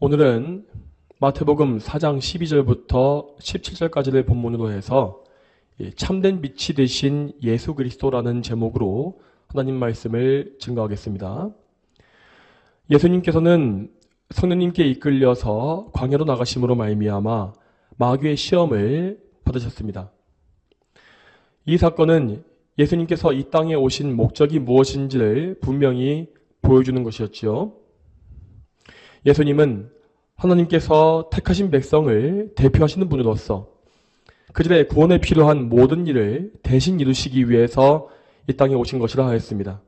오늘은 마태복음 4장 12절부터 17절까지를 본문으로 해서 참된 빛이 되신 예수 그리스도라는 제목으로 하나님 말씀을 증거하겠습니다. 예수님께서는 성령님께 이끌려서 광야로 나가심으로 말미암아 마귀의 시험을 받으셨습니다. 이 사건은 예수님께서 이 땅에 오신 목적이 무엇인지를 분명히 보여주는 것이었지요. 예수님은 하나님께서 택하신 백성을 대표하시는 분으로서 그들의 구원에 필요한 모든 일을 대신 이루시기 위해서 이 땅에 오신 것이라 하였습니다.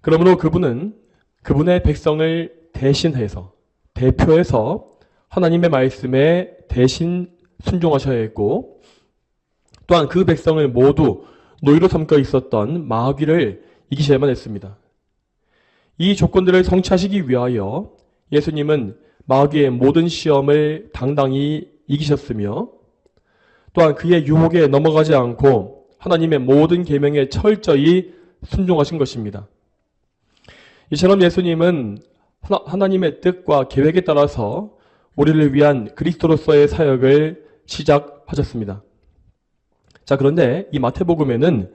그러므로 그분은 그분의 백성을 대신해서 대표해서 하나님의 말씀에 대신 순종하셔야 했고, 또한 그 백성을 모두 노예로 삼겨 있었던 마귀를 이기셔야만 했습니다. 이 조건들을 성취하시기 위하여 예수님은 마귀의 모든 시험을 당당히 이기셨으며, 또한 그의 유혹에 넘어가지 않고 하나님의 모든 계명에 철저히 순종하신 것입니다. 이처럼 예수님은 하나님의 뜻과 계획에 따라서 우리를 위한 그리스도로서의 사역을 시작하셨습니다. 자, 그런데 이 마태복음에는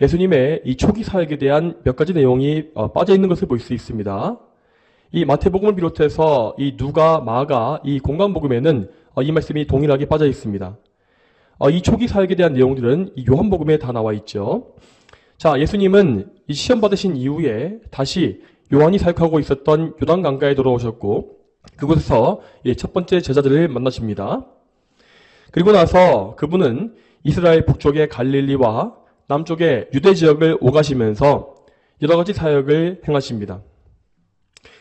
예수님의 이 초기 사역에 대한 몇 가지 내용이 빠져 있는 것을 볼 수 있습니다. 이 마태복음을 비롯해서 이 누가, 마가, 이 공관복음에는 이 말씀이 동일하게 빠져 있습니다. 이 초기 사역에 대한 내용들은 이 요한복음에 다 나와 있죠. 자, 예수님은 이 시험 받으신 이후에 다시 요한이 사역하고 있었던 요단강가에 돌아오셨고, 그곳에서 첫 번째 제자들을 만나십니다. 그리고 나서 그분은 이스라엘 북쪽의 갈릴리와 남쪽의 유대 지역을 오가시면서 여러 가지 사역을 행하십니다.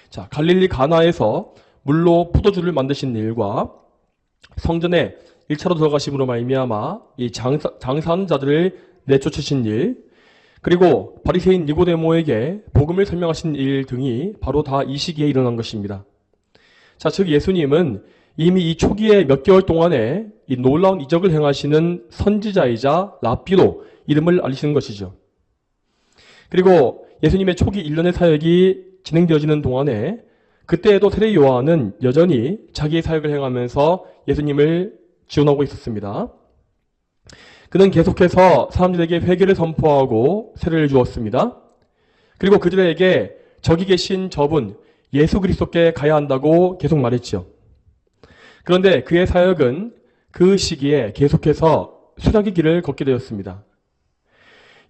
자, 갈릴리 가나에서 물로 포도주를 만드신 일과 성전에 1차로 들어가심으로 말미암아 이 장사하는 자들을 내쫓으신 일, 그리고 바리새인 니고데모에게 복음을 설명하신 일 등이 바로 다 이 시기에 일어난 것입니다. 자, 즉 예수님은 이미 이 초기에 몇 개월 동안에 이 놀라운 이적을 행하시는 선지자이자 랍비로 이름을 알리시는 것이죠. 그리고 예수님의 초기 1년의 사역이 진행되어지는 동안에 그때에도 세례 요한은 여전히 자기의 사역을 행하면서 예수님을 지원하고 있었습니다. 그는 계속해서 사람들에게 회개를 선포하고 세례를 주었습니다. 그리고 그들에게 저기 계신 저분 예수 그리스도께 가야 한다고 계속 말했죠. 그런데 그의 사역은 그 시기에 계속해서 수락의 길을 걷게 되었습니다.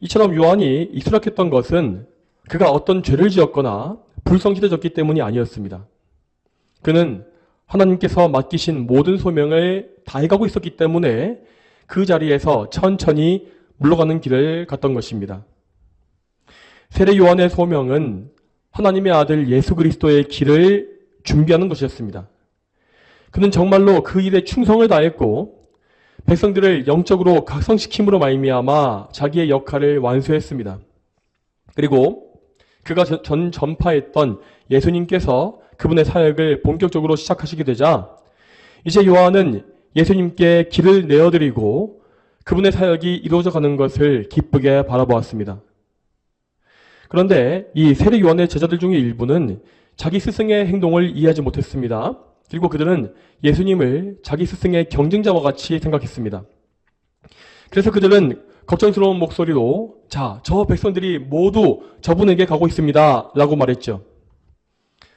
이처럼 요한이 수락했던 것은 그가 어떤 죄를 지었거나 불성실해졌기 때문이 아니었습니다. 그는 하나님께서 맡기신 모든 소명을 다해가고 있었기 때문에 그 자리에서 천천히 물러가는 길을 갔던 것입니다. 세례 요한의 소명은 하나님의 아들 예수 그리스도의 길을 준비하는 것이었습니다. 그는 정말로 그 일에 충성을 다했고 백성들을 영적으로 각성시킴으로 말미암아 자기의 역할을 완수했습니다. 그리고 그가 전파했던 예수님께서 그분의 사역을 본격적으로 시작하시게 되자 이제 요한은 예수님께 길을 내어드리고 그분의 사역이 이루어져 가는 것을 기쁘게 바라보았습니다. 그런데 이 세례 요한의 제자들 중에 일부는 자기 스승의 행동을 이해하지 못했습니다. 그리고 그들은 예수님을 자기 스승의 경쟁자와 같이 생각했습니다. 그래서 그들은 걱정스러운 목소리로 자, 저 백성들이 모두 저분에게 가고 있습니다 라고 말했죠.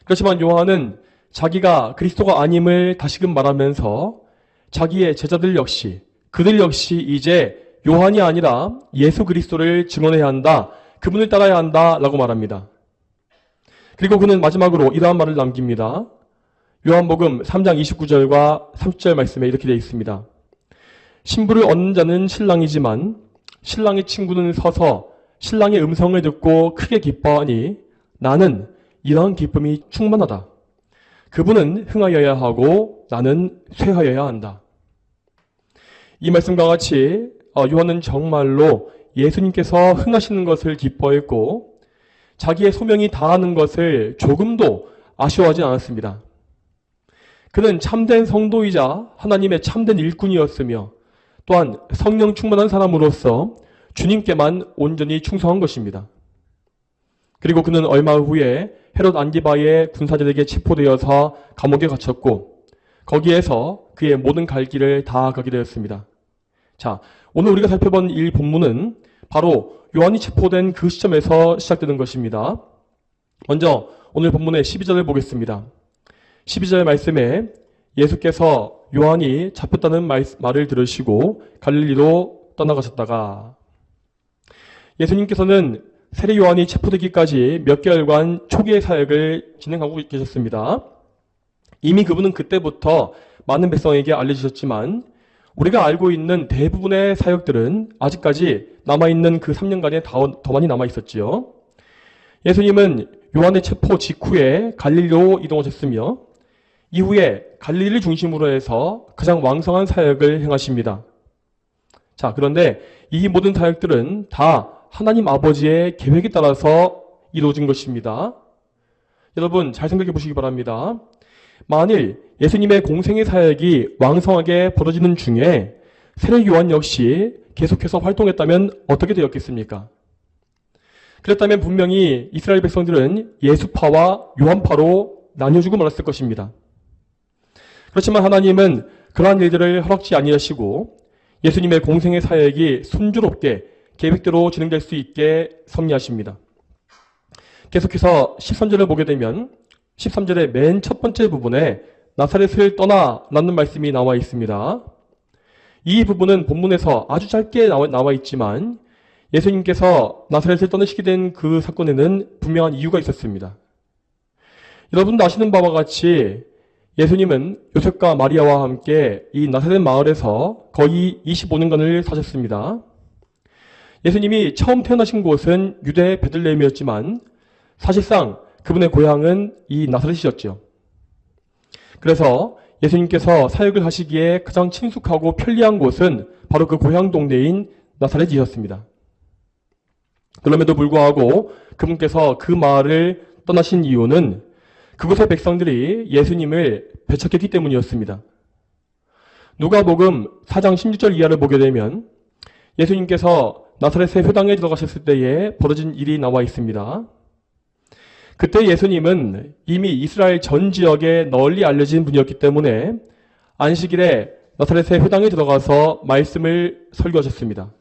그렇지만 요한은 자기가 그리스도가 아님을 다시금 말하면서 자기의 제자들 역시 그들 역시 이제 요한이 아니라 예수 그리스도를 증언해야 한다, 그분을 따라야 한다 라고 말합니다. 그리고 그는 마지막으로 이러한 말을 남깁니다. 요한복음 3장 29절과 30절 말씀에 이렇게 되어 있습니다. 신부를 얻는 자는 신랑이지만 신랑의 친구는 서서 신랑의 음성을 듣고 크게 기뻐하니 나는 이러한 기쁨이 충만하다. 그분은 흥하여야 하고 나는 쇠하여야 한다. 이 말씀과 같이 요한은 정말로 예수님께서 흥하시는 것을 기뻐했고 자기의 소명이 다하는 것을 조금도 아쉬워하지 않았습니다. 그는 참된 성도이자 하나님의 참된 일꾼이었으며 또한 성령 충만한 사람으로서 주님께만 온전히 충성한 것입니다. 그리고 그는 얼마 후에 헤롯 안디바의 군사들에게 체포되어서 감옥에 갇혔고 거기에서 그의 모든 갈 길을 다 가게 되었습니다. 자, 오늘 우리가 살펴본 이 본문은 바로 요한이 체포된 그 시점에서 시작되는 것입니다. 먼저 오늘 본문의 12절을 보겠습니다. 12절 말씀에 예수께서 요한이 잡혔다는 말을 들으시고 갈릴리로 떠나가셨다가, 예수님께서는 세례 요한이 체포되기까지 몇 개월간 초기의 사역을 진행하고 계셨습니다. 이미 그분은 그때부터 많은 백성에게 알려주셨지만 우리가 알고 있는 대부분의 사역들은 아직까지 남아있는 그 3년간에 더 많이 남아있었지요. 예수님은 요한의 체포 직후에 갈릴리로 이동하셨으며 이후에 갈릴리를 중심으로 해서 가장 왕성한 사역을 행하십니다. 자, 그런데 이 모든 사역들은 다 하나님 아버지의 계획에 따라서 이루어진 것입니다. 여러분 잘 생각해 보시기 바랍니다. 만일 예수님의 공생의 사역이 왕성하게 벌어지는 중에 세례 요한 역시 계속해서 활동했다면 어떻게 되었겠습니까? 그랬다면 분명히 이스라엘 백성들은 예수파와 요한파로 나뉘어지고 말았을 것입니다. 그렇지만 하나님은 그러한 일들을 허락지 아니하시고 예수님의 공생의 사역이 순조롭게 계획대로 진행될 수 있게 섭리하십니다. 계속해서 13절을 보게 되면 13절의 맨 첫 번째 부분에 나사렛을 떠나라는 말씀이 나와 있습니다. 이 부분은 본문에서 아주 짧게 나와 있지만 예수님께서 나사렛을 떠나시게 된 그 사건에는 분명한 이유가 있었습니다. 여러분도 아시는 바와 같이 예수님은 요셉과 마리아와 함께 이 나사렛 마을에서 거의 25년간을 사셨습니다. 예수님이 처음 태어나신 곳은 유대 베들레헴이었지만 사실상 그분의 고향은 이 나사렛이었죠. 그래서 예수님께서 사역을 하시기에 가장 친숙하고 편리한 곳은 바로 그 고향 동네인 나사렛이었습니다. 그럼에도 불구하고 그분께서 그 마을을 떠나신 이유는 그곳의 백성들이 예수님을 배척했기 때문이었습니다. 누가복음 4장 16절 이하를 보게 되면 예수님께서 나사렛의 회당에 들어가셨을 때에 벌어진 일이 나와 있습니다. 그때 예수님은 이미 이스라엘 전 지역에 널리 알려진 분이었기 때문에 안식일에 나사렛의 회당에 들어가서 말씀을 설교하셨습니다.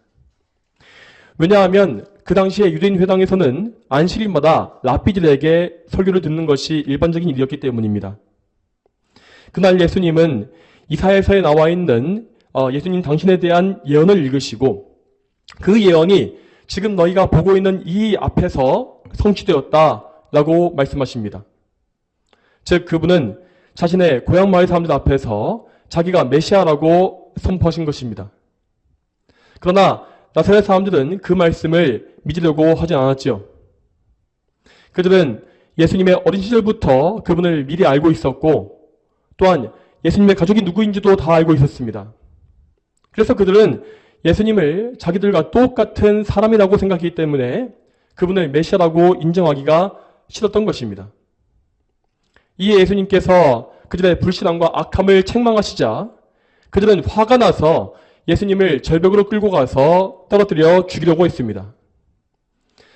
왜냐하면 그 당시에 유대인 회당에서는 안식일마다 랍비들에게 설교를 듣는 것이 일반적인 일이었기 때문입니다. 그날 예수님은 이사야서에 나와 있는 예수님 당신에 대한 예언을 읽으시고 그 예언이 지금 너희가 보고 있는 이 앞에서 성취되었다라고 말씀하십니다. 즉 그분은 자신의 고향 마을 사람들 앞에서 자기가 메시아라고 선포하신 것입니다. 그러나 나사렛 사람들은 그 말씀을 믿으려고 하지 않았죠. 그들은 예수님의 어린 시절부터 그분을 미리 알고 있었고 또한 예수님의 가족이 누구인지도 다 알고 있었습니다. 그래서 그들은 예수님을 자기들과 똑같은 사람이라고 생각하기 때문에 그분을 메시아라고 인정하기가 싫었던 것입니다. 이에 예수님께서 그들의 불신앙과 악함을 책망하시자 그들은 화가 나서 예수님을 절벽으로 끌고 가서 떨어뜨려 죽이려고 했습니다.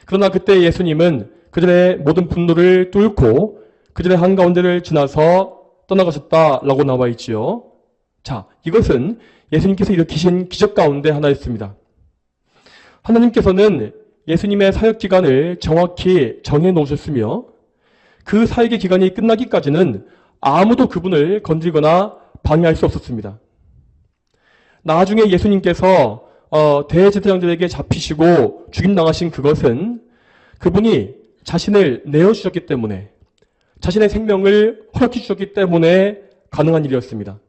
그러나 그때 예수님은 그들의 모든 분노를 뚫고 그들의 한가운데를 지나서 떠나가셨다라고 나와 있지요. 자, 이것은 예수님께서 일으키신 기적 가운데 하나였습니다. 하나님께서는 예수님의 사역 기간을 정확히 정해 놓으셨으며 그 사역의 기간이 끝나기까지는 아무도 그분을 건드리거나 방해할 수 없었습니다. 나중에 예수님께서 대제사장들에게 잡히시고 죽임당하신 그것은 그분이 자신을 내어주셨기 때문에 자신의 생명을 허락해 주셨기 때문에 가능한 일이었습니다.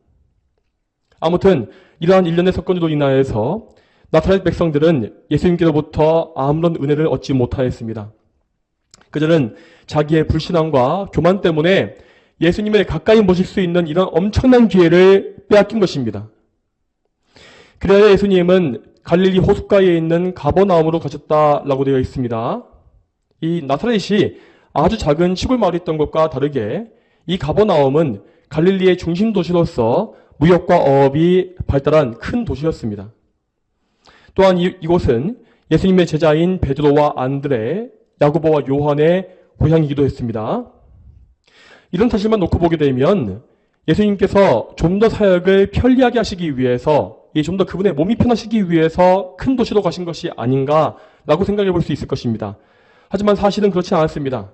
아무튼 이러한 일련의 사건으로 인하여서 나사렛 백성들은 예수님께로부터 아무런 은혜를 얻지 못하였습니다. 그들은 자기의 불신앙과 교만 때문에 예수님을 가까이 모실 수 있는 이런 엄청난 기회를 빼앗긴 것입니다. 그래야 예수님은 갈릴리 호숫가에 있는 가버나움으로 가셨다라고 되어 있습니다. 이 나사렛이 아주 작은 시골 마을이었던 것과 다르게 이 가버나움은 갈릴리의 중심 도시로서 무역과 어업이 발달한 큰 도시였습니다. 또한 이곳은 예수님의 제자인 베드로와 안드레, 야고보와 요한의 고향이기도 했습니다. 이런 사실만 놓고 보게 되면 예수님께서 좀 더 사역을 편리하게 하시기 위해서, 좀 더 그분의 몸이 편하시기 위해서 큰 도시로 가신 것이 아닌가라고 생각해 볼 수 있을 것입니다. 하지만 사실은 그렇지 않았습니다.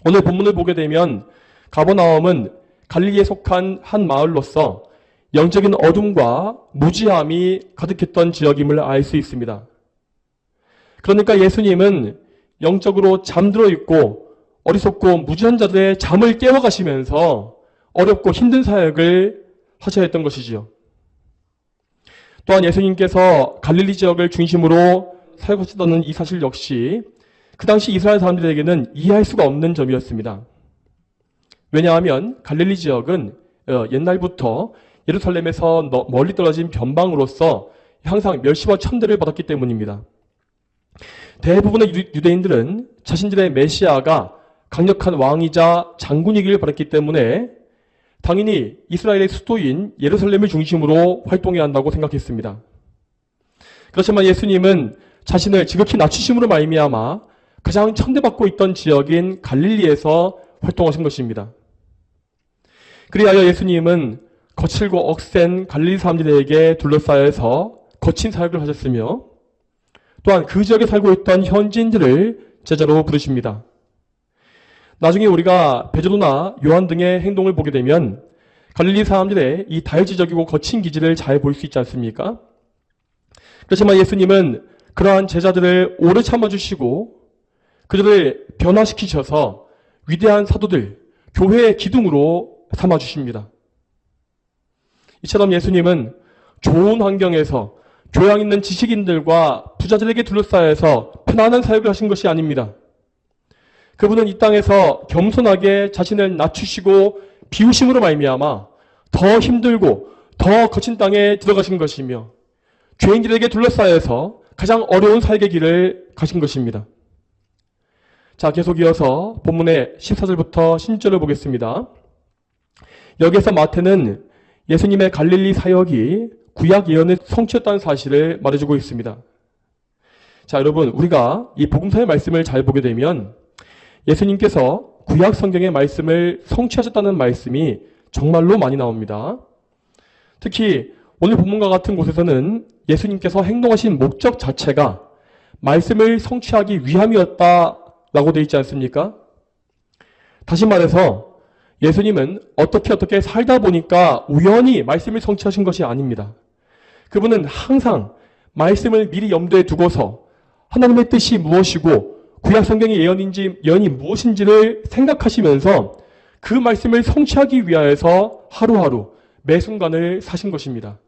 오늘 본문을 보게 되면 가버나움은 갈릴리에 속한 한 마을로서 영적인 어둠과 무지함이 가득했던 지역임을 알 수 있습니다. 그러니까 예수님은 영적으로 잠들어 있고 어리석고 무지한 자들의 잠을 깨워가시면서 어렵고 힘든 사역을 하셔야 했던 것이지요. 또한 예수님께서 갈릴리 지역을 중심으로 사역하셨다는 이 사실 역시 그 당시 이스라엘 사람들에게는 이해할 수가 없는 점이었습니다. 왜냐하면 갈릴리 지역은 옛날부터 예루살렘에서 멀리 떨어진 변방으로서 항상 멸시와 천대를 받았기 때문입니다. 대부분의 유대인들은 자신들의 메시아가 강력한 왕이자 장군이길 바랐기 때문에 당연히 이스라엘의 수도인 예루살렘을 중심으로 활동해야 한다고 생각했습니다. 그렇지만 예수님은 자신을 지극히 낮추심으로 말미암아 가장 천대받고 있던 지역인 갈릴리에서 활동하신 것입니다. 그리하여 예수님은 거칠고 억센 갈릴리 사람들에게 둘러싸여서 거친 사역을 하셨으며 또한 그 지역에 살고 있던 현지인들을 제자로 부르십니다. 나중에 우리가 베드로나 요한 등의 행동을 보게 되면 갈릴리 사람들의 이 다혈질적이고 거친 기질을 잘 볼 수 있지 않습니까? 그렇지만 예수님은 그러한 제자들을 오래 참아주시고 그들을 변화시키셔서 위대한 사도들, 교회의 기둥으로 삼아주십니다. 이처럼 예수님은 좋은 환경에서 교양 있는 지식인들과 부자들에게 둘러싸여서 편안한 사역을 하신 것이 아닙니다. 그분은 이 땅에서 겸손하게 자신을 낮추시고 비우심으로 말미암아 더 힘들고 더 거친 땅에 들어가신 것이며 죄인들에게 둘러싸여서 가장 어려운 삶의 길을 가신 것입니다. 자, 계속 이어서 본문의 14절부터 16절을 보겠습니다. 여기에서 마태는 예수님의 갈릴리 사역이 구약 예언의 성취였다는 사실을 말해주고 있습니다. 자, 여러분, 우리가 이 복음서의 말씀을 잘 보게 되면 예수님께서 구약 성경의 말씀을 성취하셨다는 말씀이 정말로 많이 나옵니다. 특히 오늘 본문과 같은 곳에서는 예수님께서 행동하신 목적 자체가 말씀을 성취하기 위함이었다라고 되어 있지 않습니까? 다시 말해서 예수님은 어떻게 살다 보니까 우연히 말씀을 성취하신 것이 아닙니다. 그분은 항상 말씀을 미리 염두에 두고서 하나님의 뜻이 무엇이고 구약 성경의 예언이 무엇인지를 생각하시면서 그 말씀을 성취하기 위하여서 하루하루 매 순간을 사신 것입니다.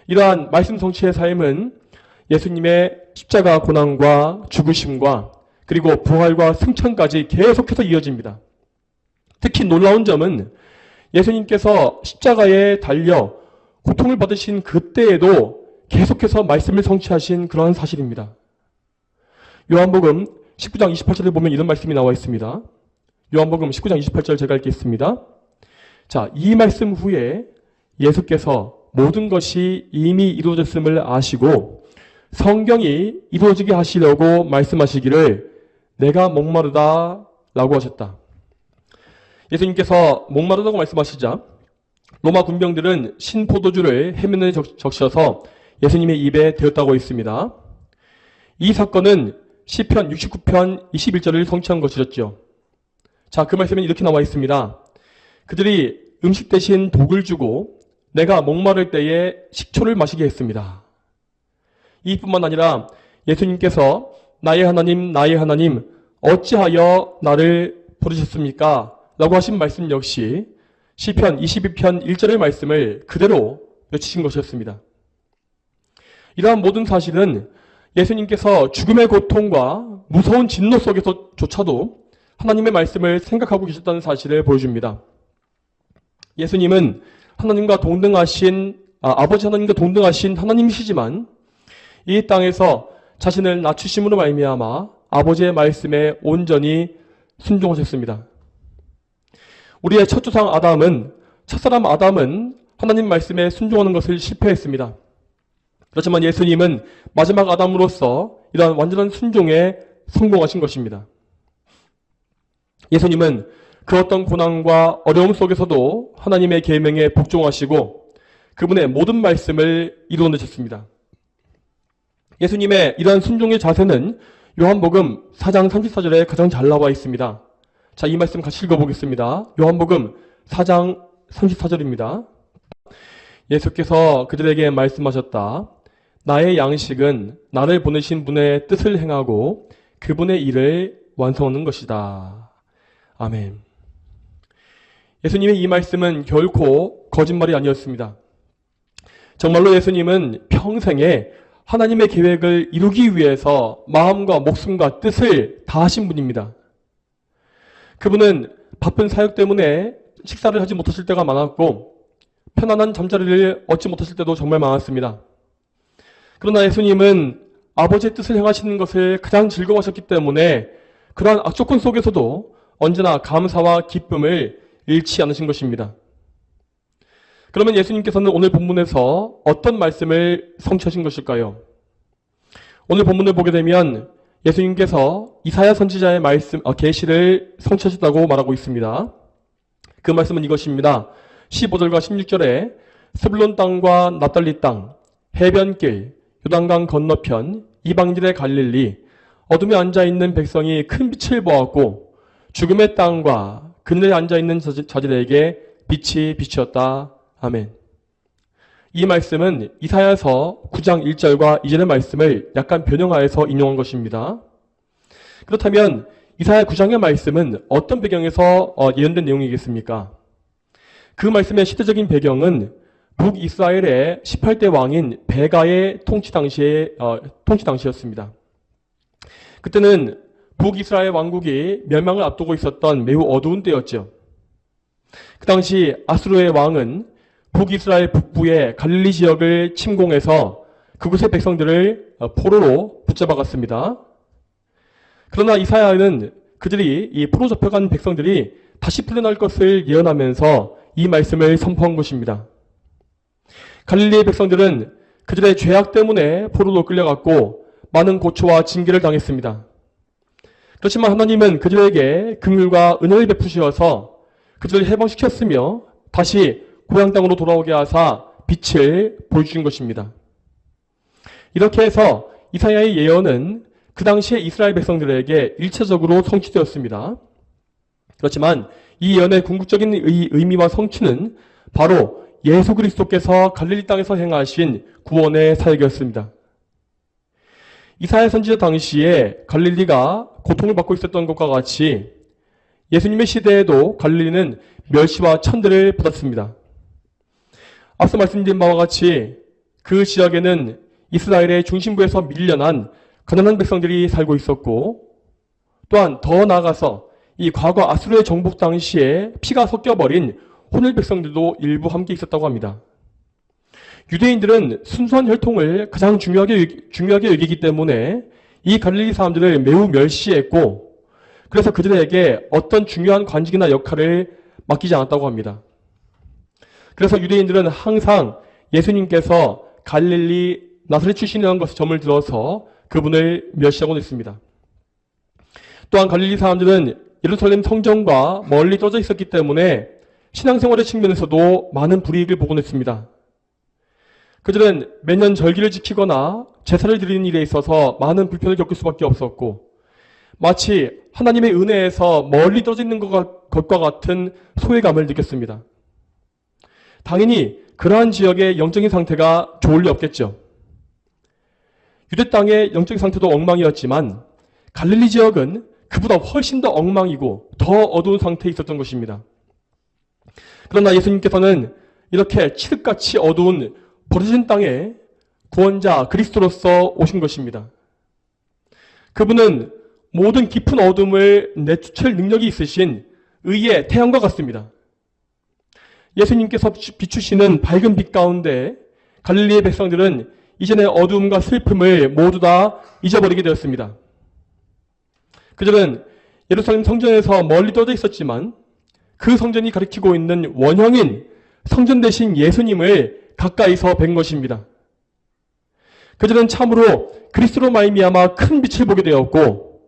이러한 말씀 성취의 삶은 예수님의 십자가 고난과 죽으심과 그리고 부활과 승천까지 계속해서 이어집니다. 특히 놀라운 점은 예수님께서 십자가에 달려 고통을 받으신 그때에도 계속해서 말씀을 성취하신 그러한 사실입니다. 요한복음 19장 28절을 보면 이런 말씀이 나와 있습니다. 요한복음 19장 28절 제가 읽겠습니다. 자, 이 말씀 후에 예수께서 모든 것이 이미 이루어졌음을 아시고 성경이 이루어지게 하시려고 말씀하시기를 내가 목마르다 라고 하셨다. 예수님께서 목마르다고 말씀하시자 로마 군병들은 신포도주를 해면에 적셔서 예수님의 입에 대었다고 했습니다. 이 사건은 시편 69편 21절을 성취한 것이었죠. 자, 그 말씀은 이렇게 나와 있습니다. 그들이 음식 대신 독을 주고 내가 목마를 때에 식초를 마시게 했습니다. 이뿐만 아니라 예수님께서 나의 하나님 어찌하여 나를 부르셨습니까? 라고 하신 말씀 역시 시편 22편 1절의 말씀을 그대로 외치신 것이었습니다. 이러한 모든 사실은 예수님께서 죽음의 고통과 무서운 진노 속에서조차도 하나님의 말씀을 생각하고 계셨다는 사실을 보여줍니다. 예수님은 아버지 하나님과 동등하신 하나님이시지만 이 땅에서 자신을 낮추심으로 말미암아 아버지의 말씀에 온전히 순종하셨습니다. 우리의 첫 조상 첫사람 아담은 하나님 말씀에 순종하는 것을 실패했습니다. 그렇지만 예수님은 마지막 아담으로서 이러한 완전한 순종에 성공하신 것입니다. 예수님은 그 어떤 고난과 어려움 속에서도 하나님의 계명에 복종하시고 그분의 모든 말씀을 이루어내셨습니다. 예수님의 이러한 순종의 자세는 요한복음 4장 34절에 가장 잘 나와 있습니다. 자, 이 말씀 같이 읽어보겠습니다. 요한복음 4장 34절입니다. 예수께서 그들에게 말씀하셨다. 나의 양식은 나를 보내신 분의 뜻을 행하고 그분의 일을 완성하는 것이다. 아멘. 예수님의 이 말씀은 결코 거짓말이 아니었습니다. 정말로 예수님은 평생에 하나님의 계획을 이루기 위해서 마음과 목숨과 뜻을 다하신 분입니다. 그분은 바쁜 사역 때문에 식사를 하지 못하실 때가 많았고 편안한 잠자리를 얻지 못하실 때도 정말 많았습니다. 그러나 예수님은 아버지의 뜻을 행하시는 것을 가장 즐거워하셨기 때문에 그러한 악조건 속에서도 언제나 감사와 기쁨을 잃지 않으신 것입니다. 그러면 예수님께서는 오늘 본문에서 어떤 말씀을 성취하신 것일까요? 오늘 본문을 보게 되면 예수님께서 이사야 선지자의 말씀, 계시를 성취하셨다고 말하고 있습니다. 그 말씀은 이것입니다. 15절과 16절에 스불론 땅과 납달리 땅, 해변길, 요단강 건너편, 이방질의 갈릴리, 어둠에 앉아있는 백성이 큰 빛을 보았고 죽음의 땅과 그늘에 앉아있는 자들에게 빛이 비추었다. 아멘. 이 말씀은 이사야서 9장 1절과 2절의 말씀을 약간 변형하여서 인용한 것입니다. 그렇다면 이사야 9장의 말씀은 어떤 배경에서 예언된 내용이겠습니까? 그 말씀의 시대적인 배경은 북이스라엘의 18대 왕인 베가의 통치 당시였습니다. 그때는 북이스라엘 왕국이 멸망을 앞두고 있었던 매우 어두운 때였죠. 그 당시 아수르의 왕은 북이스라엘 북부의 갈릴리 지역을 침공해서 그곳의 백성들을 포로로 붙잡아갔습니다. 그러나 이사야는 그들이 이 포로 잡혀간 백성들이 다시 풀려날 것을 예언하면서 이 말씀을 선포한 것입니다. 갈릴리의 백성들은 그들의 죄악 때문에 포로로 끌려갔고 많은 고초와 징계를 당했습니다. 그렇지만 하나님은 그들에게 긍휼과 은혜를 베푸셔서 그들을 해방시켰으며 다시 고향 땅으로 돌아오게 하사 빛을 보여주신 것입니다. 이렇게 해서 이사야의 예언은 그 당시에 이스라엘 백성들에게 일차적으로 성취되었습니다. 그렇지만 이 예언의 궁극적인 의미와 성취는 바로 예수 그리스도께서 갈릴리 땅에서 행하신 구원의 사역이었습니다. 이사야 선지자 당시에 갈릴리가 고통을 받고 있었던 것과 같이 예수님의 시대에도 갈릴리는 멸시와 천대를 받았습니다. 앞서 말씀드린 바와 같이 그 지역에는 이스라엘의 중심부에서 밀려난 가난한 백성들이 살고 있었고 또한 더 나아가서 이 과거 아수르의 정복 당시에 피가 섞여버린 혼혈 백성들도 일부 함께 있었다고 합니다. 유대인들은 순수한 혈통을 가장 중요하게 여기기 때문에 이 갈릴리 사람들을 매우 멸시했고 그래서 그들에게 어떤 중요한 관직이나 역할을 맡기지 않았다고 합니다. 그래서 유대인들은 항상 예수님께서 갈릴리 나사렛 출신이라는 것에 점을 들어서 그분을 멸시하곤 했습니다. 또한 갈릴리 사람들은 예루살렘 성전과 멀리 떨어져 있었기 때문에 신앙생활의 측면에서도 많은 불이익을 보곤 했습니다. 그들은 매년 절기를 지키거나 제사를 드리는 일에 있어서 많은 불편을 겪을 수밖에 없었고 마치 하나님의 은혜에서 멀리 떨어져 있는 것과 같은 소외감을 느꼈습니다. 당연히 그러한 지역의 영적인 상태가 좋을 리 없겠죠. 유대 땅의 영적인 상태도 엉망이었지만 갈릴리 지역은 그보다 훨씬 더 엉망이고 더 어두운 상태에 있었던 것입니다. 그러나 예수님께서는 이렇게 칠흑같이 어두운 버려진 땅에 구원자 그리스도로서 오신 것입니다. 그분은 모든 깊은 어둠을 내쫓을 능력이 있으신 의의 태양과 같습니다. 예수님께서 비추시는 밝은 빛 가운데 갈릴리의 백성들은 이전의 어두움과 슬픔을 모두 다 잊어버리게 되었습니다. 그들은 예루살렘 성전에서 멀리 떨어져 있었지만 그 성전이 가리키고 있는 원형인 성전 대신 예수님을 가까이서 뵌 것입니다. 그들은 참으로 그리스도로 말미암아 큰 빛을 보게 되었고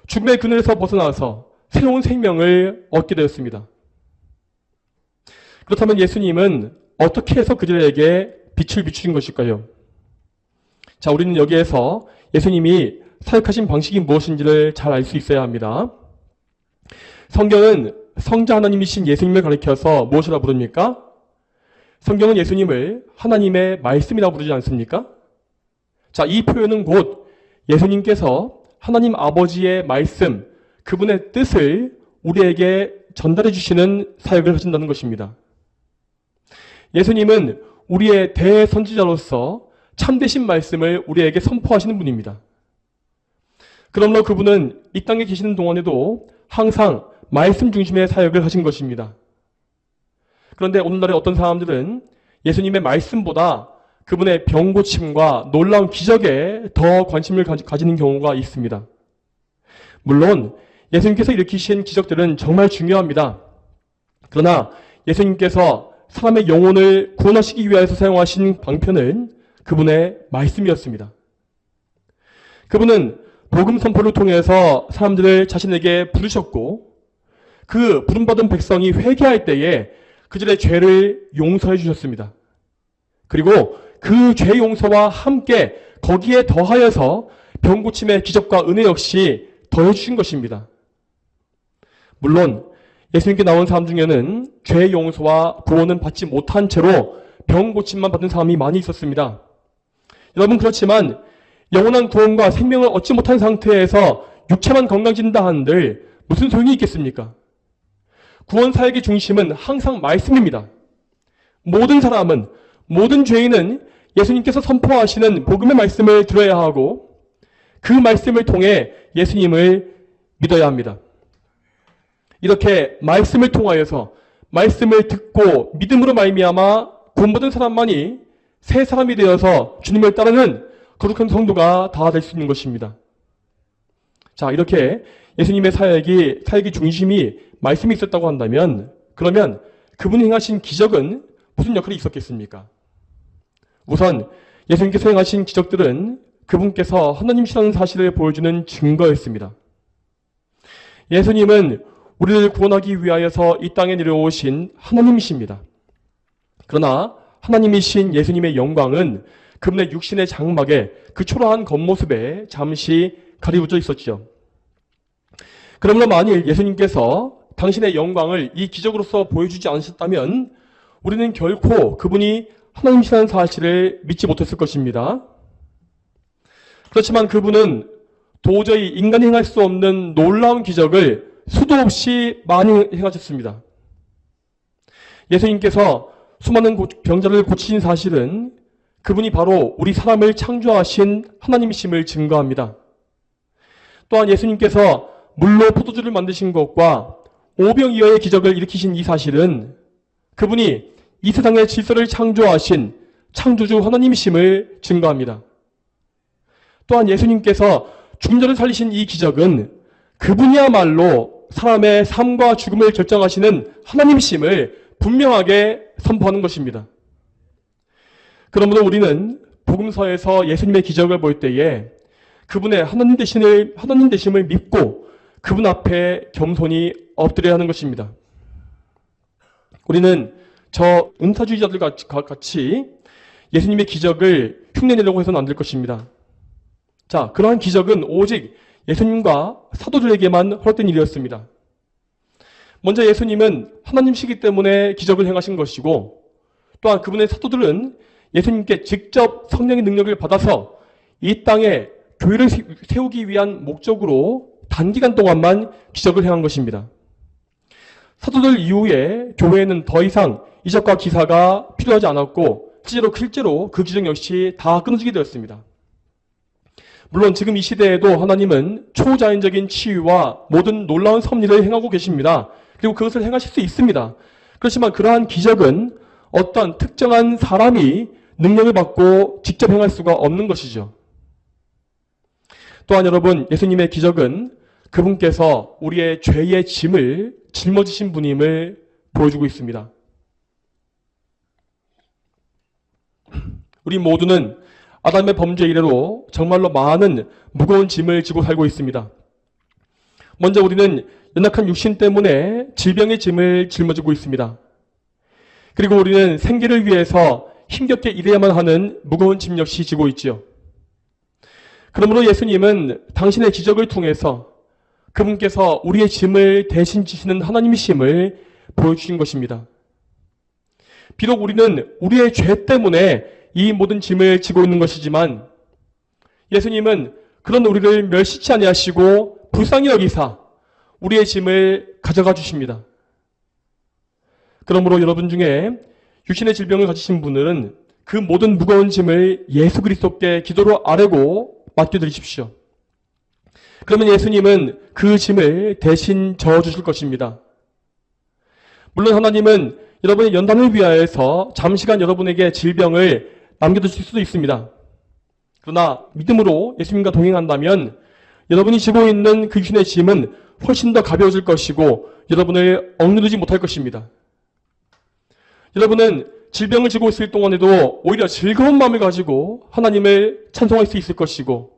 죽음의 그늘에서 벗어나서 새로운 생명을 얻게 되었습니다. 그렇다면 예수님은 어떻게 해서 그들에게 빛을 비추신 것일까요? 자, 우리는 여기에서 예수님이 사역하신 방식이 무엇인지를 잘 알 수 있어야 합니다. 성경은 성자 하나님이신 예수님을 가리켜서 무엇이라 부릅니까? 성경은 예수님을 하나님의 말씀이라고 부르지 않습니까? 자, 이 표현은 곧 예수님께서 하나님 아버지의 말씀, 그분의 뜻을 우리에게 전달해 주시는 사역을 하신다는 것입니다. 예수님은 우리의 대선지자로서 참되신 말씀을 우리에게 선포하시는 분입니다. 그러므로 그분은 이 땅에 계시는 동안에도 항상 말씀 중심의 사역을 하신 것입니다. 그런데 오늘날의 어떤 사람들은 예수님의 말씀보다 그분의 병고침과 놀라운 기적에 더 관심을 가지는 경우가 있습니다. 물론 예수님께서 일으키신 기적들은 정말 중요합니다. 그러나 예수님께서 사람의 영혼을 구원하시기 위해서 사용하신 방편은 그분의 말씀이었습니다. 그분은 복음 선포를 통해서 사람들을 자신에게 부르셨고 그 부름받은 백성이 회개할 때에 그들의 죄를 용서해 주셨습니다. 그리고 그 죄 용서와 함께 거기에 더하여서 병고침의 기적과 은혜 역시 더해 주신 것입니다. 물론 예수님께 나온 사람 중에는 죄 용서와 구원은 받지 못한 채로 병고침만 받은 사람이 많이 있었습니다. 여러분, 그렇지만 영원한 구원과 생명을 얻지 못한 상태에서 육체만 건강해진다 한들 무슨 소용이 있겠습니까? 구원 사역의 중심은 항상 말씀입니다. 모든 사람은, 모든 죄인은 예수님께서 선포하시는 복음의 말씀을 들어야 하고 그 말씀을 통해 예수님을 믿어야 합니다. 이렇게 말씀을 통하여서 말씀을 듣고 믿음으로 말미암아 구원받은 사람만이 새 사람이 되어서 주님을 따르는 거룩한 성도가 다 될 수 있는 것입니다. 자, 이렇게 예수님의 사역의 중심이 말씀이 있었다고 한다면 그러면 그분이 행하신 기적은 무슨 역할이 있었겠습니까? 우선 예수님께서 행하신 기적들은 그분께서 하나님이시라는 사실을 보여주는 증거였습니다. 예수님은 우리를 구원하기 위하여서 이 땅에 내려오신 하나님이십니다. 그러나 하나님이신 예수님의 영광은 그분의 육신의 장막에 그 초라한 겉모습에 잠시 가리워져 있었죠. 그러므로 만일 예수님께서 당신의 영광을 이 기적으로서 보여주지 않으셨다면 우리는 결코 그분이 하나님이시라는 사실을 믿지 못했을 것입니다. 그렇지만 그분은 도저히 인간이 행할 수 없는 놀라운 기적을 수도 없이 많이 행하셨습니다. 예수님께서 수많은 병자를 고치신 사실은 그분이 바로 우리 사람을 창조하신 하나님이심을 증거합니다. 또한 예수님께서 물로 포도주를 만드신 것과 오병이어의 기적을 일으키신 이 사실은 그분이 이 세상의 질서를 창조하신 창조주 하나님이심을 증거합니다. 또한 예수님께서 죽은 자를 살리신 이 기적은 그분이야말로 사람의 삶과 죽음을 결정하시는 하나님이심을 분명하게 선포하는 것입니다. 그러므로 우리는 복음서에서 예수님의 기적을 볼 때에 그분의 하나님 되심을 믿고 그분 앞에 겸손히 엎드려야 하는 것입니다. 우리는 저 은사주의자들 같이 예수님의 기적을 흉내내려고 해서는 안 될 것입니다. 자, 그러한 기적은 오직 예수님과 사도들에게만 허락된 일이었습니다. 먼저 예수님은 하나님이시기 때문에 기적을 행하신 것이고 또한 그분의 사도들은 예수님께 직접 성령의 능력을 받아서 이 땅에 교회를 세우기 위한 목적으로 단기간 동안만 기적을 행한 것입니다. 사도들 이후에 교회에는 더 이상 이적과 기사가 필요하지 않았고 실제로 그 기적 역시 다 끊어지게 되었습니다. 물론 지금 이 시대에도 하나님은 초자연적인 치유와 모든 놀라운 섭리를 행하고 계십니다. 그리고 그것을 행하실 수 있습니다. 그렇지만 그러한 기적은 어떤 특정한 사람이 능력을 받고 직접 행할 수가 없는 것이죠. 또한 여러분, 예수님의 기적은 그분께서 우리의 죄의 짐을 짊어지신 분임을 보여주고 있습니다. 우리 모두는 아담의 범죄 이래로 정말로 많은 무거운 짐을 지고 살고 있습니다. 먼저 우리는 연약한 육신 때문에 질병의 짐을 짊어지고 있습니다. 그리고 우리는 생계를 위해서 힘겹게 일해야만 하는 무거운 짐 역시 지고 있지요. 그러므로 예수님은 당신의 기적을 통해서 그분께서 우리의 짐을 대신 지시는 하나님이심을 보여주신 것입니다. 비록 우리는 우리의 죄 때문에 이 모든 짐을 지고 있는 것이지만 예수님은 그런 우리를 멸시치 아니하시고 불쌍히 여기사 우리의 짐을 가져가 주십니다. 그러므로 여러분 중에 육신의 질병을 가지신 분들은 그 모든 무거운 짐을 예수 그리스도께 기도로 아뢰고 맡겨드리십시오. 그러면 예수님은 그 짐을 대신 져주실 것입니다. 물론 하나님은 여러분의 연단을 위하여서 잠시간 여러분에게 질병을 남겨두실 수도 있습니다. 그러나 믿음으로 예수님과 동행한다면 여러분이 지고 있는 그 육신의 짐은 훨씬 더 가벼워질 것이고 여러분을 억누르지 못할 것입니다. 여러분은 질병을 지고 있을 동안에도 오히려 즐거운 마음을 가지고 하나님을 찬송할 수 있을 것이고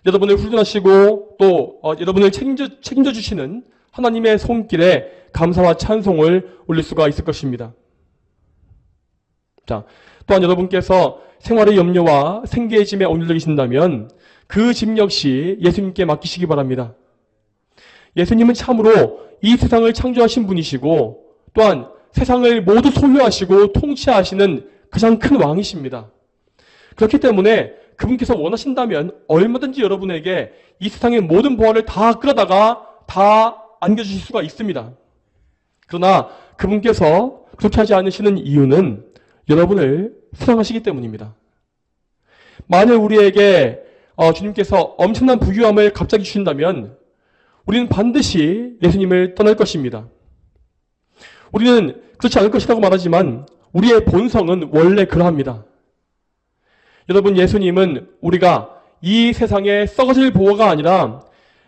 여러분을 훈련하시고 또 여러분을 책임져 주시는 하나님의 손길에 감사와 찬송을 올릴 수가 있을 것입니다. 자, 또한 여러분께서 생활의 염려와 생계의 짐에 억눌려 계신다면 그 짐 역시 예수님께 맡기시기 바랍니다. 예수님은 참으로 이 세상을 창조하신 분이시고 또한 세상을 모두 소유하시고 통치하시는 가장 큰 왕이십니다. 그렇기 때문에 그분께서 원하신다면 얼마든지 여러분에게 이 세상의 모든 보화를 다 끌어다가 다 안겨주실 수가 있습니다. 그러나 그분께서 그렇게 하지 않으시는 이유는 여러분을 사랑하시기 때문입니다. 만일 우리에게 주님께서 엄청난 부유함을 갑자기 주신다면 우리는 반드시 예수님을 떠날 것입니다. 우리는 그렇지 않을 것이라고 말하지만 우리의 본성은 원래 그러합니다. 여러분, 예수님은 우리가 이 세상에 썩어질 보화가 아니라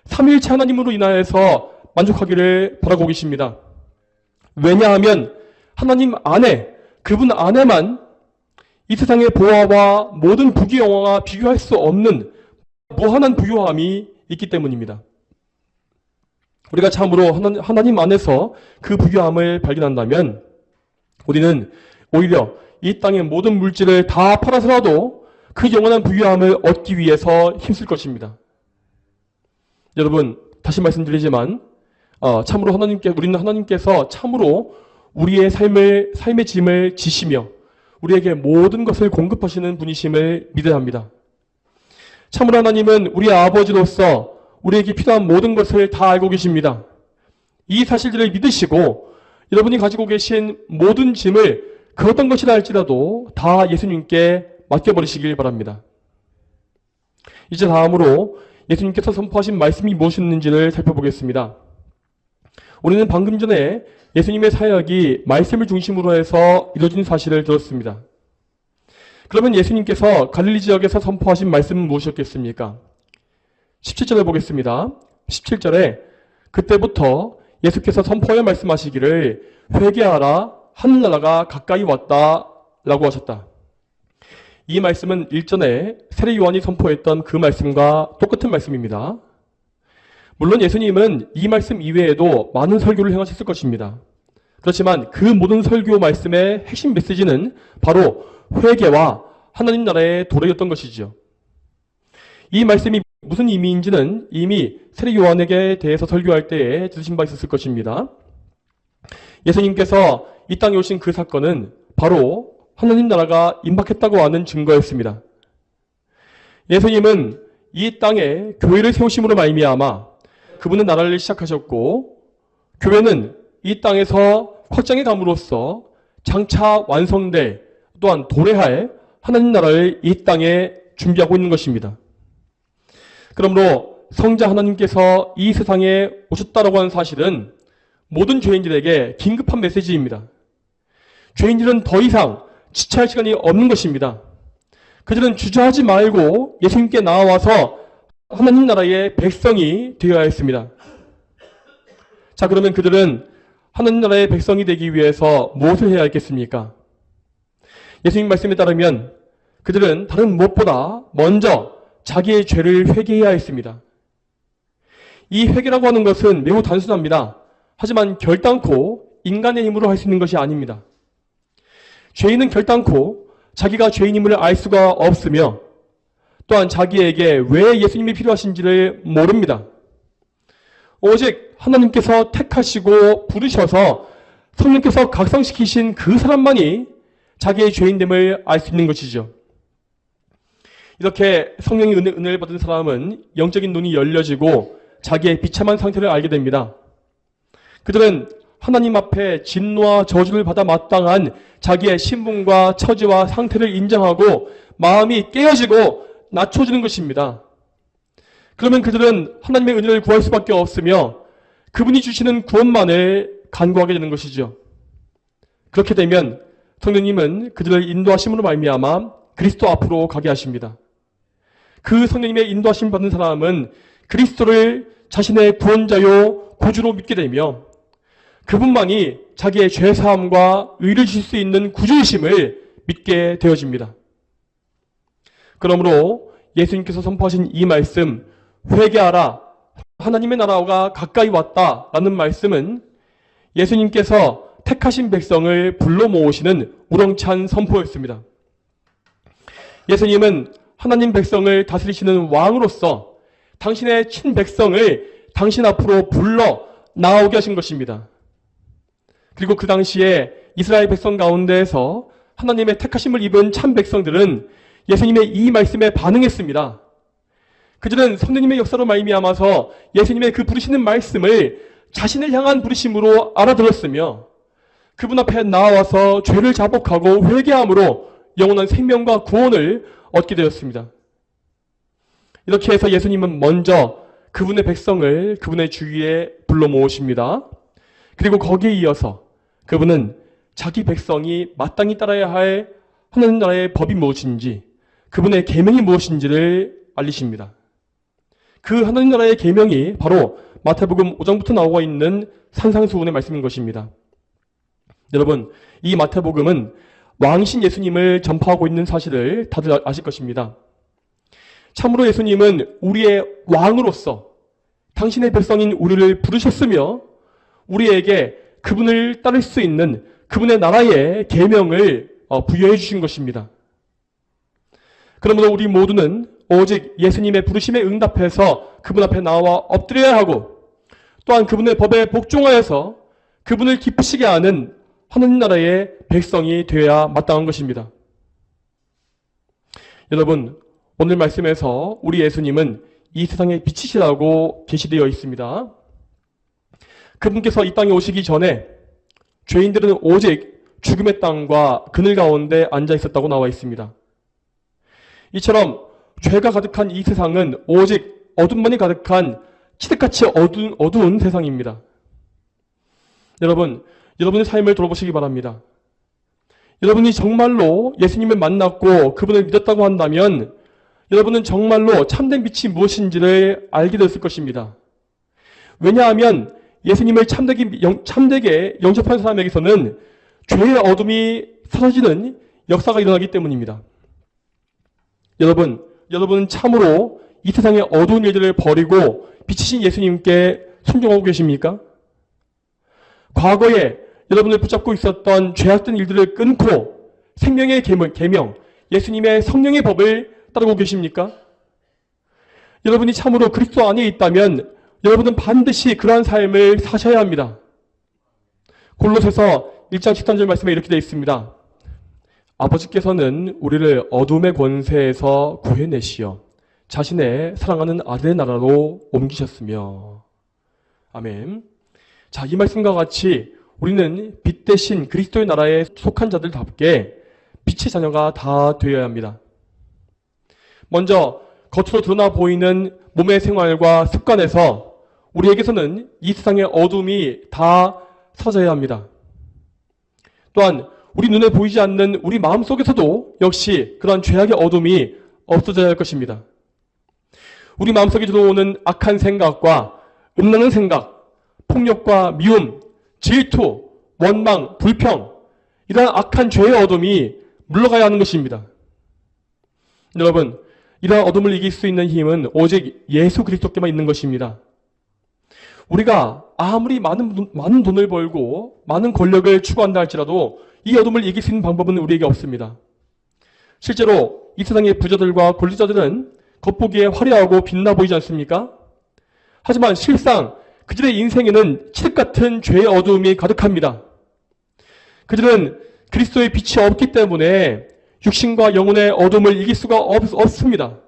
삼위일체 하나님으로 인하여서 만족하기를 바라고 계십니다. 왜냐하면 하나님 안에, 그분 안에만 이 세상의 보화와 모든 부귀 영화가 비교할 수 없는 무한한 부유함이 있기 때문입니다. 우리가 참으로 하나님 안에서 그 부유함을 발견한다면 우리는 오히려 이 땅의 모든 물질을 다 팔아서라도 그 영원한 부유함을 얻기 위해서 힘쓸 것입니다. 여러분, 다시 말씀드리지만 참으로 우리는 하나님께서 참으로 우리의 삶의 짐을 지시며 우리에게 모든 것을 공급하시는 분이심을 믿어야 합니다. 참으로 하나님은 우리의 아버지로서 우리에게 필요한 모든 것을 다 알고 계십니다. 이 사실들을 믿으시고 여러분이 가지고 계신 모든 짐을 그 어떤 것이라 할지라도 다 예수님께 맡겨버리시길 바랍니다. 이제 다음으로 예수님께서 선포하신 말씀이 무엇이었는지를 살펴보겠습니다. 우리는 방금 전에 예수님의 사역이 말씀을 중심으로 해서 이루어진 사실을 들었습니다. 그러면 예수님께서 갈릴리 지역에서 선포하신 말씀은 무엇이었겠습니까? 17절을 보겠습니다. 17절에 그때부터 예수께서 선포하여 말씀하시기를 회개하라, 하늘나라가 가까이 왔다 라고 하셨다. 이 말씀은 일전에 세례 요한이 선포했던 그 말씀과 똑같은 말씀입니다. 물론 예수님은 이 말씀 이외에도 많은 설교를 행하셨을 것입니다. 그렇지만 그 모든 설교 말씀의 핵심 메시지는 바로 회개와 하나님 나라의 도래였던 것이지요. 이 말씀이 무슨 의미인지는 이미 세례 요한에게 대해서 설교할 때에 들으신 바 있었을 것입니다. 예수님께서 이 땅에 오신 그 사건은 바로 하나님 나라가 임박했다고 하는 증거였습니다. 예수님은 이 땅에 교회를 세우심으로 말미암아 그분은 나라를 시작하셨고 교회는 이 땅에서 확장해 감으로써 장차 완성될 또한 도래할 하나님 나라를 이 땅에 준비하고 있는 것입니다. 그러므로 성자 하나님께서 이 세상에 오셨다라고 하는 사실은 모든 죄인들에게 긴급한 메시지입니다. 죄인들은 더 이상 지체할 시간이 없는 것입니다. 그들은 주저하지 말고 예수님께 나와서 하나님 나라의 백성이 되어야 했습니다. 자, 그러면 그들은 하나님 나라의 백성이 되기 위해서 무엇을 해야 했겠습니까? 예수님 말씀에 따르면 그들은 다른 무엇보다 먼저 자기의 죄를 회개해야 했습니다. 이 회개라고 하는 것은 매우 단순합니다. 하지만 결단코 인간의 힘으로 할 수 있는 것이 아닙니다. 죄인은 결단코 자기가 죄인임을 알 수가 없으며 또한 자기에게 왜 예수님이 필요하신지를 모릅니다. 오직 하나님께서 택하시고 부르셔서 성령께서 각성시키신 그 사람만이 자기의 죄인됨을 알 수 있는 것이죠. 이렇게 성령의 은혜를 받은 사람은 영적인 눈이 열려지고 자기의 비참한 상태를 알게 됩니다. 그들은 하나님 앞에 진노와 저주를 받아 마땅한 자기의 신분과 처지와 상태를 인정하고 마음이 깨어지고 낮춰지는 것입니다. 그러면 그들은 하나님의 은혜를 구할 수밖에 없으며 그분이 주시는 구원만을 간구하게 되는 것이죠. 그렇게 되면 성령님은 그들을 인도하심으로 말미암아 그리스도 앞으로 가게 하십니다. 그 성령님의 인도하심 받는 사람은 그리스도를 자신의 구원자요 구주로 믿게 되며 그분만이 자기의 죄사함과 의를 주실 수 있는 구주이심을 믿게 되어집니다. 그러므로 예수님께서 선포하신 이 말씀, 회개하라, 하나님의 나라가 가까이 왔다라는 말씀은 예수님께서 택하신 백성을 불러 모으시는 우렁찬 선포였습니다. 예수님은 하나님 백성을 다스리시는 왕으로서 당신의 친백성을 당신 앞으로 불러 나오게 하신 것입니다. 그리고 그 당시에 이스라엘 백성 가운데에서 하나님의 택하심을 입은 참 백성들은 예수님의 이 말씀에 반응했습니다. 그들은 성령님의 역사로 말미암아서 예수님의 그 부르시는 말씀을 자신을 향한 부르심으로 알아들었으며 그분 앞에 나와서 죄를 자복하고 회개함으로 영원한 생명과 구원을 얻게 되었습니다. 이렇게 해서 예수님은 먼저 그분의 백성을 그분의 주위에 불러 모으십니다. 그리고 거기에 이어서 그분은 자기 백성이 마땅히 따라야 할 하나님 나라의 법이 무엇인지 그분의 계명이 무엇인지를 알리십니다. 그 하나님 나라의 계명이 바로 마태복음 5장부터 나오고 있는 산상수훈의 말씀인 것입니다. 여러분, 이 마태복음은 왕이신 예수님을 전파하고 있는 사실을 다들 아실 것입니다. 참으로 예수님은 우리의 왕으로서 당신의 백성인 우리를 부르셨으며 우리에게 그분을 따를 수 있는 그분의 나라의 계명을 부여해 주신 것입니다. 그러므로 우리 모두는 오직 예수님의 부르심에 응답해서 그분 앞에 나와 엎드려야 하고 또한 그분의 법에 복종하여서 그분을 기쁘시게 하는 하나님 나라의 백성이 되어야 마땅한 것입니다. 여러분, 오늘 말씀에서 우리 예수님은 이 세상의 빛이시라고 계시되어 있습니다. 그분께서 이 땅에 오시기 전에 죄인들은 오직 죽음의 땅과 그늘 가운데 앉아 있었다고 나와 있습니다. 이처럼 죄가 가득한 이 세상은 오직 어둠만이 가득한 칠흑같이 어두운 세상입니다. 여러분의 삶을 돌아보시기 바랍니다. 여러분이 정말로 예수님을 만났고 그분을 믿었다고 한다면 여러분은 정말로 참된 빛이 무엇인지를 알게 되었을 것입니다. 왜냐하면 예수님을 참되게 영접한 사람에게서는 죄의 어둠이 사라지는 역사가 일어나기 때문입니다. 여러분은 참으로 이 세상의 어두운 일들을 버리고 빛이신 예수님께 순종하고 계십니까? 과거에 여러분을 붙잡고 있었던 죄악된 일들을 끊고 생명의 계명, 예수님의 성령의 법을 따르고 계십니까? 여러분이 참으로 그리스도 안에 있다면 여러분은 반드시 그러한 삶을 사셔야 합니다. 골로새서 1장 13절 말씀에 이렇게 되어 있습니다. 아버지께서는 우리를 어둠의 권세에서 구해내시어 자신의 사랑하는 아들의 나라로 옮기셨으며. 아멘. 자, 이 말씀과 같이 우리는 빛 대신 그리스도의 나라에 속한 자들답게 빛의 자녀가 다 되어야 합니다. 먼저 겉으로 드러나 보이는 몸의 생활과 습관에서 우리에게서는 이 세상의 어둠이 다 사라져야 합니다. 또한 우리 눈에 보이지 않는 우리 마음속에서도 역시 그러한 죄악의 어둠이 없어져야 할 것입니다. 우리 마음속에 들어오는 악한 생각과 음란한 생각, 폭력과 미움, 질투, 원망, 불평, 이러한 악한 죄의 어둠이 물러가야 하는 것입니다. 여러분, 이러한 어둠을 이길 수 있는 힘은 오직 예수 그리스도께만 있는 것입니다. 우리가 아무리 많은 돈을 벌고 많은 권력을 추구한다 할지라도 이 어둠을 이길 수 있는 방법은 우리에게 없습니다. 실제로 이 세상의 부자들과 권리자들은 겉보기에 화려하고 빛나 보이지 않습니까? 하지만 실상 그들의 인생에는 칠흑 같은 죄의 어두움이 가득합니다. 그들은 그리스도의 빛이 없기 때문에 육신과 영혼의 어둠을 이길 수가 없습니다.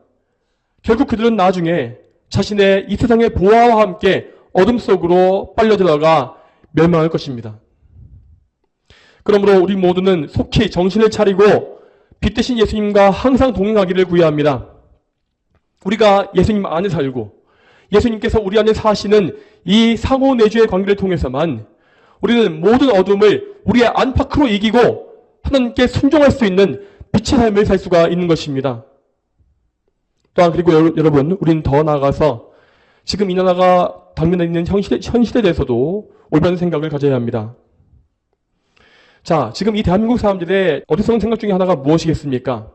결국 그들은 나중에 자신의 이 세상의 보화와 함께 어둠 속으로 빨려들어가 멸망할 것입니다. 그러므로 우리 모두는 속히 정신을 차리고 빛 대신 예수님과 항상 동행하기를 구해합니다. 우리가 예수님 안에 살고 예수님께서 우리 안에 사시는 이 상호 내주의 관계를 통해서만 우리는 모든 어둠을 우리의 안팎으로 이기고 하나님께 순종할 수 있는 빛의 삶을 살 수가 있는 것입니다. 또한 그리고 여러분, 우리는 더 나아가서 지금 이 나라가 당면해 있는 현실에 대해서도 올바른 생각을 가져야 합니다. 자, 지금 이 대한민국 사람들의 어리석은 생각 중에 하나가 무엇이겠습니까?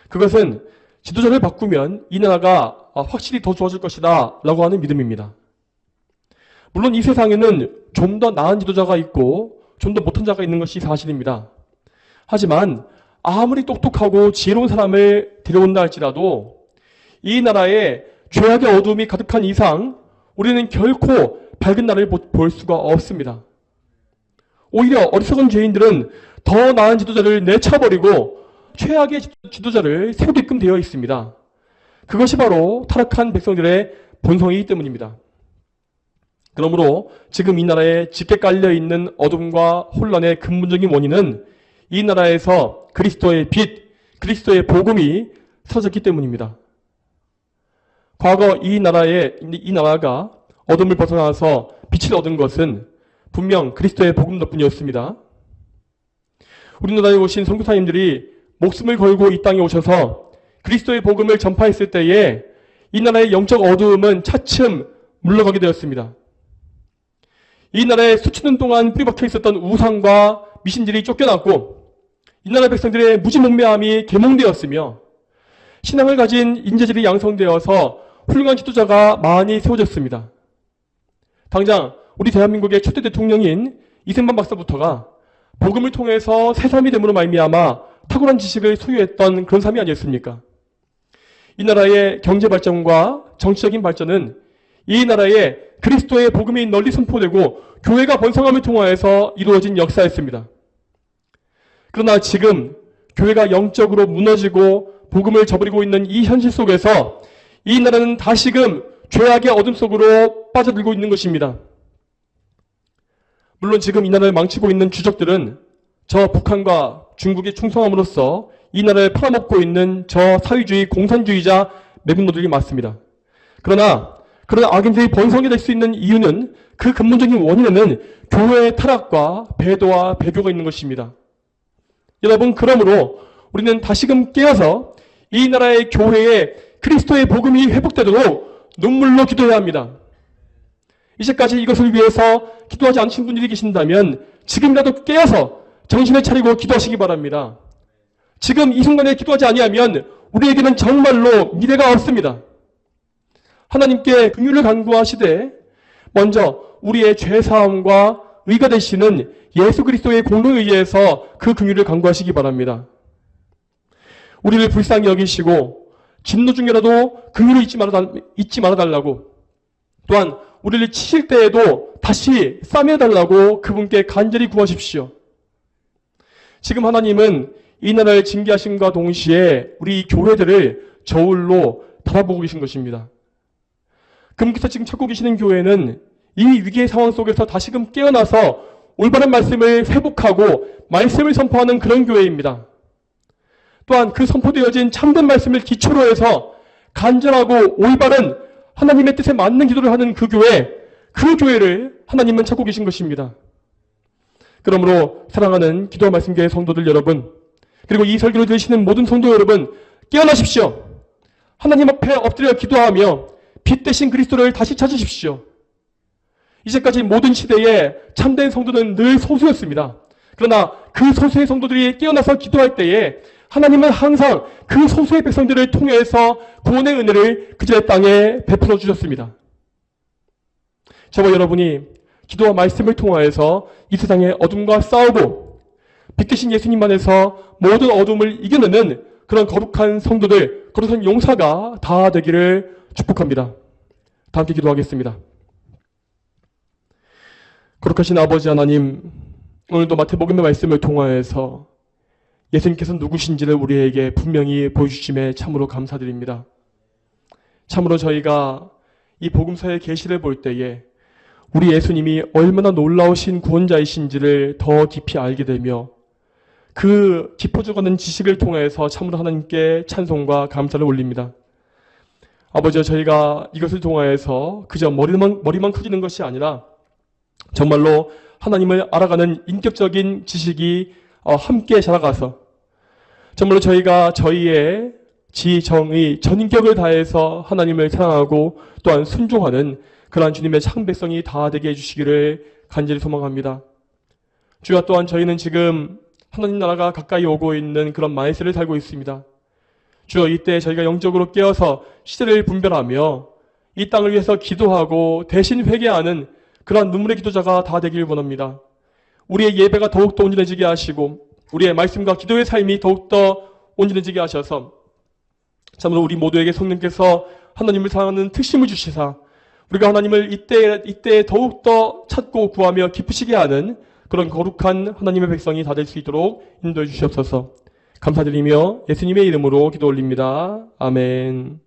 그것은 지도자를 바꾸면 이 나라가 확실히 더 좋아질 것이다 라고 하는 믿음입니다. 물론 이 세상에는 좀 더 나은 지도자가 있고 좀 더 못한 자가 있는 것이 사실입니다. 하지만 아무리 똑똑하고 지혜로운 사람을 데려온다 할지라도 이 나라에 죄악의 어두움이 가득한 이상 우리는 결코 밝은 날을 볼 수가 없습니다. 오히려 어리석은 죄인들은 더 나은 지도자를 내쳐버리고 최악의 지도자를 세우게끔 되어 있습니다. 그것이 바로 타락한 백성들의 본성이기 때문입니다. 그러므로 지금 이 나라에 짙게 깔려있는 어둠과 혼란의 근본적인 원인은 이 나라에서 그리스도의 빛, 그리스도의 복음이 사라졌기 때문입니다. 과거 이 나라가 어둠을 벗어나서 빛을 얻은 것은 분명 그리스도의 복음 덕분이었습니다. 우리나라에 오신 선교사님들이 목숨을 걸고 이 땅에 오셔서 그리스도의 복음을 전파했을 때에 이 나라의 영적 어두움은 차츰 물러가게 되었습니다. 이 나라에 수천 년 동안 뿌리박혀 있었던 우상과 미신들이 쫓겨났고 이 나라 백성들의 무지몽매함이 계몽되었으며 신앙을 가진 인재들이 양성되어서 훌륭한 지도자가 많이 세워졌습니다. 당장 우리 대한민국의 초대 대통령인 이승만 박사부터가 복음을 통해서 새삼이 됨으로 말미암아 탁월한 지식을 소유했던 그런 삶이 아니었습니까? 이 나라의 경제 발전과 정치적인 발전은 이 나라에 그리스도의 복음이 널리 선포되고 교회가 번성함을 통하여서 이루어진 역사였습니다. 그러나 지금 교회가 영적으로 무너지고 복음을 저버리고 있는 이 현실 속에서 이 나라는 다시금 죄악의 어둠 속으로 빠져들고 있는 것입니다. 물론 지금 이 나라를 망치고 있는 주적들은 저 북한과 중국에 충성함으로써 이 나라를 팔아먹고 있는 저 사회주의 공산주의자 매국노들이 맞습니다. 그러나 그런 악인들이 번성이 될 수 있는 이유는 그 근본적인 원인에는 교회의 타락과 배도와 배교가 있는 것입니다. 여러분, 그러므로 우리는 다시금 깨어서 이 나라의 교회에 그리스도의 복음이 회복되도록 눈물로 기도해야 합니다. 이제까지 이것을 위해서 기도하지 않으신 분들이 계신다면 지금이라도 깨어서 정신을 차리고 기도하시기 바랍니다. 지금 이 순간에 기도하지 아니하면 우리에게는 정말로 미래가 없습니다. 하나님께 긍휼을 간구하시되 먼저 우리의 죄사함과 의가 되시는 예수 그리스도의 공로에 의해서 그 긍휼을 간구하시기 바랍니다. 우리를 불쌍히 여기시고 진노 중에라도 긍휼을 잊지 말아달라고, 또한 우리를 치실 때에도 다시 싸매달라고 그분께 간절히 구하십시오. 지금 하나님은 이 나라를 징계하심과 동시에 우리 교회들을 저울로 바라보고 계신 것입니다. 그분께서 지금 찾고 계시는 교회는 이 위기의 상황 속에서 다시금 깨어나서 올바른 말씀을 회복하고 말씀을 선포하는 그런 교회입니다. 또한 그 선포되어진 참된 말씀을 기초로 해서 간절하고 올바른 하나님의 뜻에 맞는 기도를 하는 그 교회를 하나님은 찾고 계신 것입니다. 그러므로 사랑하는 기도와 말씀교회 성도들 여러분, 그리고 이 설교를 들으시는 모든 성도 여러분, 깨어나십시오. 하나님 앞에 엎드려 기도하며 빛 대신 그리스도를 다시 찾으십시오. 이제까지 모든 시대에 참된 성도는 늘 소수였습니다. 그러나 그 소수의 성도들이 깨어나서 기도할 때에 하나님은 항상 그 소수의 백성들을 통해서 구원의 은혜를 그들의 땅에 베풀어 주셨습니다. 저와 여러분이 기도와 말씀을 통하여서 이 세상의 어둠과 싸우고 빛 대신 예수님 안에서 모든 어둠을 이겨내는 그런 거룩한 성도들, 거룩한 용사가 다 되기를 축복합니다. 다 함께 기도하겠습니다. 거룩하신 아버지 하나님, 오늘도 마태복음의 말씀을 통하여서 예수님께서 누구신지를 우리에게 분명히 보여주심에 참으로 감사드립니다. 참으로 저희가 이 복음서의 계시를 볼 때에 우리 예수님이 얼마나 놀라우신 구원자이신지를 더 깊이 알게 되며 그 깊어져가는 지식을 통해서 참으로 하나님께 찬송과 감사를 올립니다. 아버지와 저희가 이것을 통하여서 그저 머리만 크지는 것이 아니라 정말로 하나님을 알아가는 인격적인 지식이 함께 자라가서 정말로 저희가 저희의 지, 정의, 전인격을 다해서 하나님을 사랑하고 또한 순종하는 그러한 주님의 참 백성이 다 되게 해주시기를 간절히 소망합니다. 주여, 또한 저희는 지금 하나님 나라가 가까이 오고 있는 그런 만세를 살고 있습니다. 주여, 이때 저희가 영적으로 깨어서 시대를 분별하며 이 땅을 위해서 기도하고 대신 회개하는 그러한 눈물의 기도자가 다 되길 원합니다. 우리의 예배가 더욱더 온전해지게 하시고 우리의 말씀과 기도의 삶이 더욱더 온전해지게 하셔서 참으로 우리 모두에게 성령께서 하나님을 사랑하는 특심을 주시사 우리가 하나님을 이때에 더욱더 찾고 구하며 기쁘시게 하는 그런 거룩한 하나님의 백성이 다 될 수 있도록 인도해 주시옵소서. 감사드리며 예수님의 이름으로 기도 올립니다. 아멘.